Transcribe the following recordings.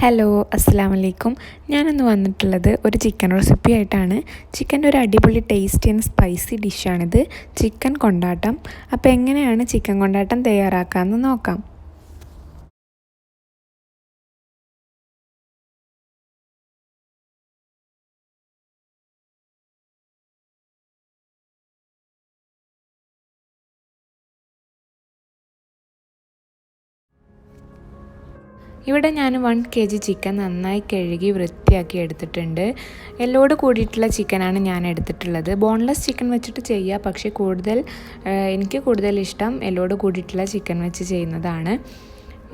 Hello അസ്സലാമലൈക്കും. ഞാനിന്ന് വന്നിട്ടുള്ളത് ഒരു ചിക്കൻ റെസിപ്പി ആയിട്ടാണ്. ചിക്കൻ്റെ ഒരു അടിപൊളി ടേസ്റ്റി ആൻഡ് സ്പൈസി ഡിഷാണിത്, ചിക്കൻ കൊണ്ടാട്ടം. അപ്പോൾ എങ്ങനെയാണ് ചിക്കൻ കൊണ്ടാട്ടം തയ്യാറാക്കാമെന്ന് നോക്കാം. ഇവിടെ ഞാൻ 1 kg ചിക്കൻ നന്നായി കഴുകി വൃത്തിയാക്കി എടുത്തിട്ടുണ്ട്. എല്ലോട് കൂടിയിട്ടുള്ള ചിക്കനാണ് ഞാൻ എടുത്തിട്ടുള്ളത്. ബോൺലെസ് ചിക്കൻ വെച്ചിട്ട് ചെയ്യുക, പക്ഷേ എനിക്ക് കൂടുതൽ ഇഷ്ടം എല്ലോട് കൂടിയിട്ടുള്ള ചിക്കൻ വെച്ച് ചെയ്യുന്നതാണ്.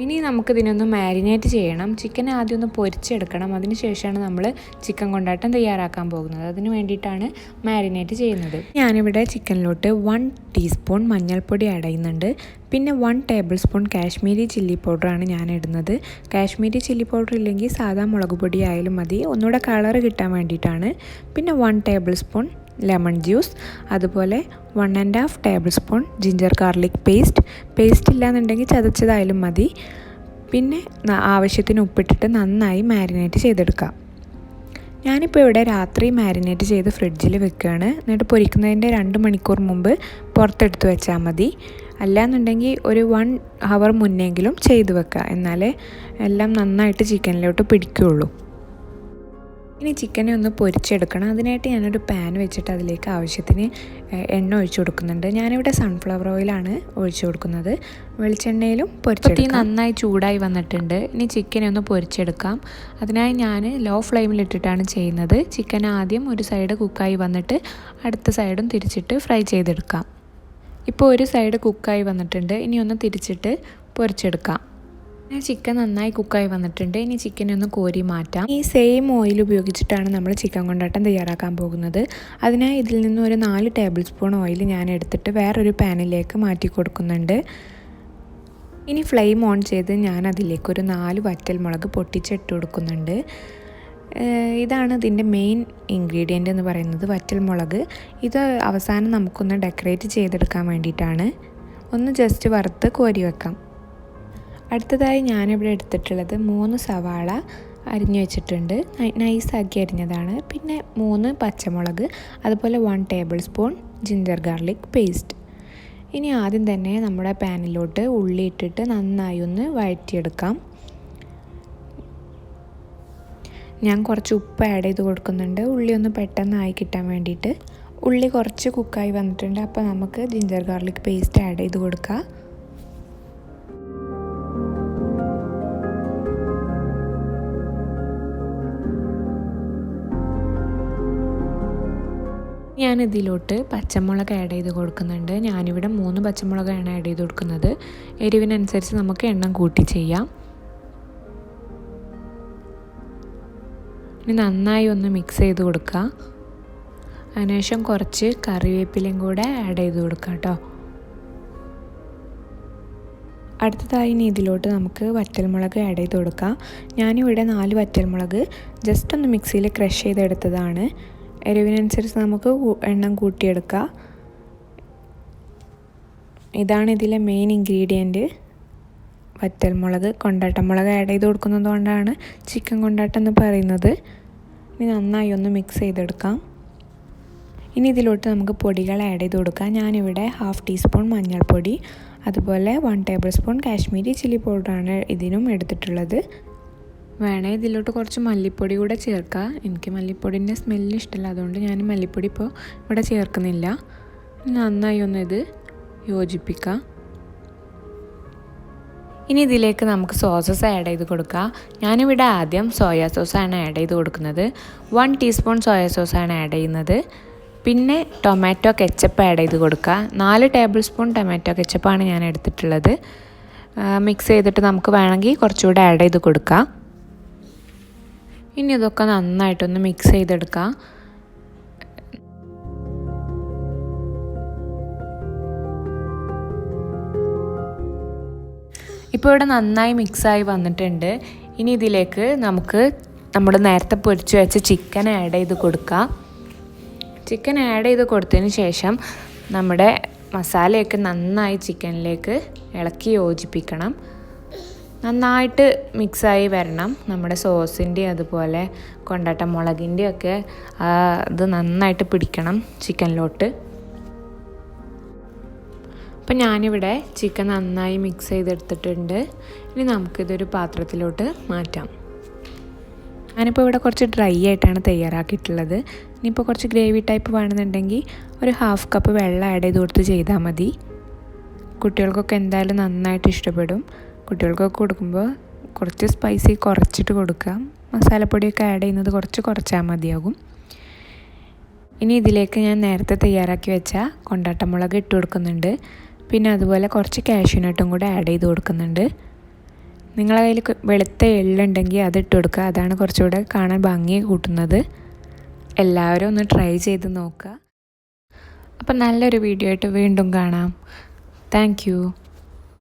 ഇനി നമുക്കിതിനൊന്ന് മാരിനേറ്റ് ചെയ്യണം. ചിക്കൻ ആദ്യം ഒന്ന് പൊരിച്ചെടുക്കണം. അതിന് ശേഷമാണ് നമ്മൾ ചിക്കൻ കൊണ്ടാട്ടം തയ്യാറാക്കാൻ പോകുന്നത്. അതിന് വേണ്ടിയിട്ടാണ് മാരിനേറ്റ് ചെയ്യുന്നത്. ഞാനിവിടെ ചിക്കനിലോട്ട് 1 ടീസ്പൂൺ മഞ്ഞൾപ്പൊടി ആഡ് ചെയ്യുന്നുണ്ട്. പിന്നെ 1 ടേബിൾ സ്പൂൺ കാശ്മീരി ചില്ലി പൗഡറാണ് ഞാൻ ഇടുന്നത്. കാശ്മീരി ചില്ലി പൗഡർ ഇല്ലെങ്കിൽ സാധാ മുളക് പൊടി ആയാലും മതി, ഒന്നുകൂടെ കളർ കിട്ടാൻ വേണ്ടിയിട്ടാണ്. പിന്നെ 1 ടേബിൾ സ്പൂൺ ലെമൺ ജ്യൂസ്, അതുപോലെ 1½ table spoon ginger garlic paste ഇല്ലാന്നുണ്ടെങ്കിൽ ചതച്ചതായാലും മതി. പിന്നെ ആവശ്യത്തിന് ഉപ്പിട്ടിട്ട് നന്നായി മാരിനേറ്റ് ചെയ്തെടുക്കാം. ഞാനിപ്പോൾ ഇവിടെ രാത്രി മാരിനേറ്റ് ചെയ്ത് ഫ്രിഡ്ജിൽ വെക്കുകയാണ്. എന്നിട്ട് പൊരിക്കുന്നതിൻ്റെ 2 മണിക്കൂർ മുമ്പ് പുറത്തെടുത്ത് വെച്ചാൽ മതി. അല്ലാന്നുണ്ടെങ്കിൽ ഒരു 1 അവർ മുന്നെങ്കിലും ചെയ്ത് വെക്കുക, എന്നാലേ എല്ലാം നന്നായിട്ട് ചിക്കനിലോട്ട് പിടിക്കുകയുള്ളൂ. ഇനി ചിക്കനെ ഒന്ന് പൊരിച്ചെടുക്കണം. അതിനായിട്ട് ഞാനൊരു പാൻ വെച്ചിട്ട് അതിലേക്ക് ആവശ്യത്തിന് എണ്ണ ഒഴിച്ചു കൊടുക്കുന്നുണ്ട്. ഞാനിവിടെ സൺഫ്ലവർ ഓയിലാണ് ഒഴിച്ചു കൊടുക്കുന്നത്. വെളിച്ചെണ്ണയിലും പൊരിച്ചെടുക്കാം. നന്നായി ചൂടായി വന്നിട്ടുണ്ട്. ഇനി ചിക്കനെ ഒന്ന് പൊരിച്ചെടുക്കാം. അതിനായി ഞാൻ ലോ ഫ്ലെയിമിലിട്ടിട്ടാണ് ചെയ്യുന്നത്. ചിക്കൻ ആദ്യം ഒരു സൈഡ് കുക്കായി വന്നിട്ട് അടുത്ത സൈഡും തിരിച്ചിട്ട് ഫ്രൈ ചെയ്തെടുക്കാം. ഇപ്പോൾ ഒരു സൈഡ് കുക്കായി വന്നിട്ടുണ്ട്. ഇനി ഒന്ന് തിരിച്ചിട്ട് പൊരിച്ചെടുക്കാം. ചിക്കൻ നന്നായി കുക്കായി വന്നിട്ടുണ്ട്. ഇനി ചിക്കനെ ഒന്ന് കോരി മാറ്റാം. ഈ സെയിം ഓയിൽ ഉപയോഗിച്ചിട്ടാണ് നമ്മൾ ചിക്കൻ കൊണ്ടാട്ടം തയ്യാറാക്കാൻ പോകുന്നത്. അതിനായി ഇതിൽ നിന്ന് ഒരു 4 ടേബിൾ സ്പൂൺ ഓയിൽ ഞാൻ എടുത്തിട്ട് വേറൊരു പാനിലേക്ക് മാറ്റി കൊടുക്കുന്നുണ്ട്. ഇനി ഫ്ലെയിം ഓൺ ചെയ്ത് ഞാൻ അതിലേക്ക് ഒരു 4 വറ്റൽമുളക് പൊട്ടിച്ചിട്ട് കൊടുക്കുന്നുണ്ട്. ഇതാണ് ഇതിൻ്റെ മെയിൻ ഇൻഗ്രീഡിയൻ്റ് എന്ന് പറയുന്നത്, വറ്റൽമുളക്. ഇത് അവസാനം നമുക്കൊന്ന് ഡെക്കറേറ്റ് ചെയ്തെടുക്കാൻ വേണ്ടിയിട്ടാണ്. ഒന്ന് ജസ്റ്റ് വറുത്ത് കോരി വെക്കാം. അടുത്തതായി ഞാനിവിടെ എടുത്തിട്ടുള്ളത് 3 സവാള അരിഞ്ഞു വെച്ചിട്ടുണ്ട്, നൈസാക്കി അരിഞ്ഞതാണ്. പിന്നെ 3 പച്ചമുളക്, അതുപോലെ 1 table spoon ginger garlic paste. ഇനി ആദ്യം തന്നെ നമ്മുടെ പാനിലോട്ട് ഉള്ളി ഇട്ടിട്ട് നന്നായി ഒന്ന് വഴറ്റിയെടുക്കാം. ഞാൻ കുറച്ച് ഉപ്പ് ആഡ് ചെയ്ത് കൊടുക്കുന്നുണ്ട്, ഉള്ളി ഒന്ന് പെട്ടെന്നായി കിട്ടാൻ വേണ്ടിയിട്ട്. ഉള്ളി കുറച്ച് കുക്കായി വന്നിട്ടുണ്ട്. അപ്പോൾ നമുക്ക് ജിഞ്ചർ ഗാർലിക് പേസ്റ്റ് ആഡ് ചെയ്ത് കൊടുക്കാം. ഞാനിതിലോട്ട് പച്ചമുളക് ആഡ് ചെയ്ത് കൊടുക്കുന്നുണ്ട്. ഞാനിവിടെ 3 പച്ചമുളകാണ് ആഡ് ചെയ്ത് കൊടുക്കുന്നത്. എരിവിനനുസരിച്ച് നമുക്ക് എണ്ണം കൂട്ടി ചെയ്യാം. ഇനി നന്നായി ഒന്ന് മിക്സ് ചെയ്ത് കൊടുക്കുക. അതിനുശേഷം കുറച്ച് കറിവേപ്പിലയും കൂടെ ആഡ് ചെയ്ത് കൊടുക്കാം കേട്ടോ. അടുത്തതായി ഇനി ഇതിലോട്ട് നമുക്ക് വറ്റൽമുളക് ആഡ് ചെയ്ത് കൊടുക്കാം. ഞാനിവിടെ 4 വറ്റൽമുളക് ജസ്റ്റ് ഒന്ന് മിക്സിയിൽ ക്രഷ് ചെയ്തെടുത്തതാണ്. എരിവിനനുസരിച്ച് നമുക്ക് എണ്ണം കൂട്ടിയെടുക്കാം. ഇതാണ് ഇതിലെ മെയിൻ ഇൻഗ്രീഡിയൻറ്റ്, വറ്റൽമുളക്. കൊണ്ടാട്ടമുളക് ആഡ് ചെയ്ത് കൊടുക്കുന്നത് കൊണ്ടാണ് ചിക്കൻ കൊണ്ടാട്ടം എന്ന് പറയുന്നത്. ഇനി നന്നായി ഒന്ന് മിക്സ് ചെയ്തെടുക്കാം. ഇനി ഇതിലോട്ട് നമുക്ക് പൊടികൾ ആഡ് ചെയ്ത് കൊടുക്കാം. ഞാനിവിടെ 1/2 ടീസ്പൂൺ മഞ്ഞൾപ്പൊടി, അതുപോലെ 1 ടേബിൾ സ്പൂൺ കാശ്മീരി ചില്ലി പൗഡറാണ് ഇതിനും എടുത്തിട്ടുള്ളത്. വേണേ ഇതിലോട്ട് കുറച്ച് മല്ലിപ്പൊടി കൂടെ ചേർക്കാം. എനിക്ക് മല്ലിപ്പൊടിൻ്റെ സ്മെല്ല് ഇഷ്ടമല്ല, അതുകൊണ്ട് ഞാൻ മല്ലിപ്പൊടി ഇപ്പോൾ ഇവിടെ ചേർക്കുന്നില്ല. നന്നായി ഒന്ന് ഇത് യോജിപ്പിക്കാം. ഇനി ഇതിലേക്ക് നമുക്ക് സോസസ് ആഡ് ചെയ്ത് കൊടുക്കാം. ഞാനിവിടെ ആദ്യം സോയാ സോസാണ് ആഡ് ചെയ്ത് കൊടുക്കുന്നത്. 1 ടീസ്പൂൺ സോയാ സോസാണ് ആഡ് ചെയ്യുന്നത്. പിന്നെ ടൊമാറ്റോ കെച്ചപ്പ് ആഡ് ചെയ്ത് കൊടുക്കുക. 4 ടേബിൾ സ്പൂൺ ടൊമാറ്റോ കെച്ചപ്പാണ് ഞാൻ എടുത്തിട്ടുള്ളത്. മിക്സ് ചെയ്തിട്ട് നമുക്ക് വേണമെങ്കിൽ കുറച്ചുകൂടെ ആഡ് ചെയ്ത് കൊടുക്കാം. ഇനി ഇതൊക്കെ നന്നായിട്ടൊന്ന് മിക്സ് ചെയ്തെടുക്കാം. ഇപ്പോൾ ഇവിടെ നന്നായി മിക്സായി വന്നിട്ടുണ്ട്. ഇനി ഇതിലേക്ക് നമുക്ക് നമ്മൾ നേരത്തെ പൊരിച്ച് വെച്ച ചിക്കൻ ആഡ് ചെയ്ത് കൊടുക്കാം. ചിക്കൻ ആഡ് ചെയ്ത് കൊടുത്തതിന് ശേഷം നമ്മുടെ മസാലയൊക്കെ നന്നായി ചിക്കനിലേക്ക് ഇളക്കി യോജിപ്പിക്കണം. നന്നായിട്ട് മിക്സായി വരണം. നമ്മുടെ സോസിൻ്റെയും അതുപോലെ കൊണ്ടാട്ടം മുളകിൻ്റെയും ഒക്കെ ഇത് നന്നായിട്ട് പിടിക്കണം ചിക്കനിലോട്ട്. അപ്പം ഞാനിവിടെ ചിക്കൻ നന്നായി മിക്സ് ചെയ്തെടുത്തിട്ടുണ്ട്. ഇനി നമുക്കിതൊരു പാത്രത്തിലോട്ട് മാറ്റാം. ഞാനിപ്പോൾ ഇവിടെ കുറച്ച് ഡ്രൈ ആയിട്ടാണ് തയ്യാറാക്കിയിട്ടുള്ളത്. ഇനിയിപ്പോൾ കുറച്ച് ഗ്രേവി ടൈപ്പ് വേണമെന്നുണ്ടെങ്കിൽ ഒരു 1/2 കപ്പ് വെള്ളം ആഡ് ചെയ്ത് കൊടുത്ത് ചെയ്താൽ മതി. കുട്ടികൾക്കൊക്കെ എന്തായാലും നന്നായിട്ട് ഇഷ്ടപ്പെടും. കുട്ടികൾക്കൊക്കെ കൊടുക്കുമ്പോൾ കുറച്ച് സ്പൈസി കുറച്ചിട്ട് കൊടുക്കാം. മസാലപ്പൊടിയൊക്കെ ആഡ് ചെയ്യുന്നത് കുറച്ചാൽ മതിയാകും. ഇനി ഇതിലേക്ക് ഞാൻ നേരത്തെ തയ്യാറാക്കി വെച്ച കൊണ്ടാട്ടമുളക് ഇട്ട് കൊടുക്കുന്നുണ്ട്. പിന്നെ അതുപോലെ കുറച്ച് കാഷ്യൂനട്ടും കൂടെ ആഡ് ചെയ്ത് കൊടുക്കുന്നുണ്ട്. നിങ്ങളുടെ കയ്യിൽ വെളുത്ത എള്ളുണ്ടെങ്കിൽ അത് ഇട്ട് കൊടുക്കുക. അതാണ് കുറച്ചുകൂടെ കാണാൻ ഭംഗി കൂട്ടുന്നത്. എല്ലാവരും ഒന്ന് ട്രൈ ചെയ്ത് നോക്കുക. അപ്പം നല്ലൊരു വീഡിയോ ആയിട്ട് വീണ്ടും കാണാം. താങ്ക്